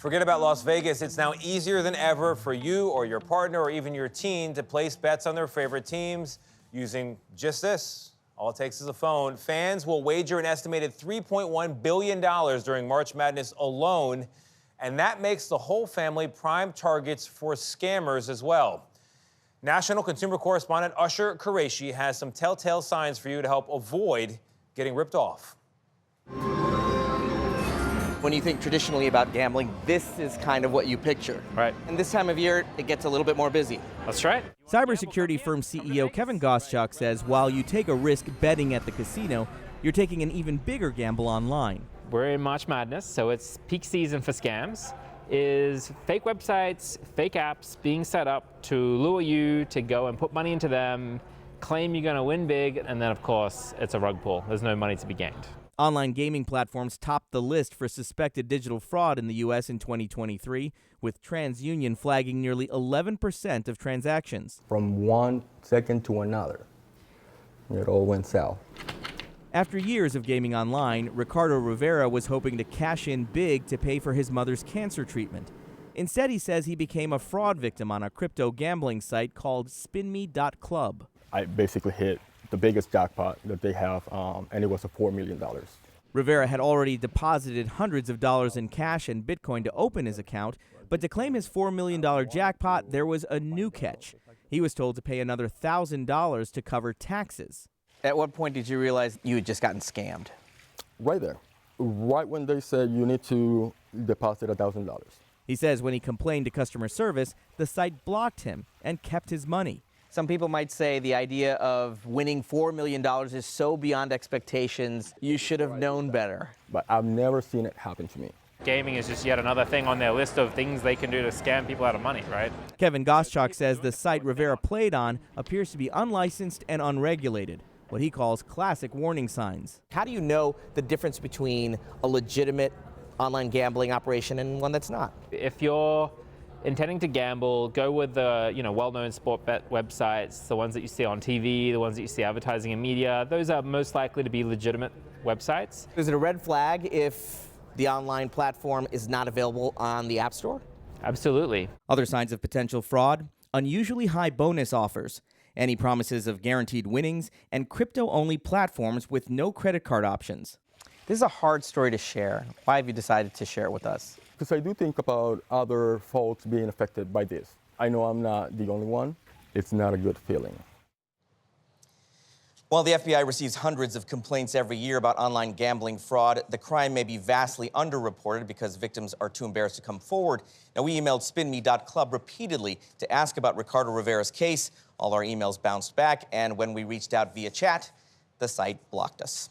Forget about Las Vegas. It's now easier than ever for you or your partner or even your teen to place bets on their favorite teams using just this. All it takes is a phone. Fans will wager an estimated $3.1 billion during March Madness alone, and that makes the whole family prime targets for scammers as well. National consumer correspondent Usher Qureshi has some telltale signs for you to help avoid getting ripped off. When you think traditionally about gambling, this is kind of what you picture. Right. And this time of year, it gets a little bit more busy. That's right. Cybersecurity firm CEO Kevin Goschuk says while you take a risk betting at the casino, you're taking an even bigger gamble online. We're in March Madness, so it's peak season for scams. Is fake websites, fake apps being set up to lure you to go and put money into them, claim you're going to win big, and then, of course, it's a rug pull. There's no money to be gained. Online gaming platforms topped the list for suspected digital fraud in the U.S. in 2023, with TransUnion flagging nearly 11% of transactions. From 1 second to another, it all went south. After years of gaming online, Ricardo Rivera was hoping to cash in big to pay for his mother's cancer treatment. Instead, he says he became a fraud victim on a crypto gambling site called spinme.club. I basically hit the biggest jackpot that they have, and it was a $4 million. Rivera had already deposited hundreds of dollars in cash and Bitcoin to open his account, but to claim his $4 million jackpot, there was a new catch. He was told to pay another $1,000 to cover taxes. At what point did you realize you had just gotten scammed? Right there. Right when they said you need to deposit $1,000. He says when he complained to customer service, the site blocked him and kept his money. Some people might say the idea of winning $4 million is so beyond expectations, you should have known better. But I've never seen it happen to me. Gaming is just yet another thing on their list of things they can do to scam people out of money, right? Kevin Goschuk says the site Rivera played on appears to be unlicensed and unregulated, what he calls classic warning signs. How do you know the difference between a legitimate online gambling operation and one that's not? If you're intending to gamble, go with the well-known sport bet websites, the ones that you see on TV, the ones that you see advertising in media. Those are most likely to be legitimate websites. Is it a red flag if the online platform is not available on the App Store? Absolutely. Other signs of potential fraud: unusually high bonus offers, any promises of guaranteed winnings, and crypto-only platforms with no credit card options. This is a hard story to share. Why have you decided to share it with us? Because I do think about other folks being affected by this. I know I'm not the only one. It's not a good feeling. While the FBI receives hundreds of complaints every year about online gambling fraud, the crime may be vastly underreported because victims are too embarrassed to come forward. Now, we emailed spinme.club repeatedly to ask about Ricardo Rivera's case. All our emails bounced back, and when we reached out via chat, the site blocked us.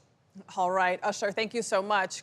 All right, Usher, thank you so much.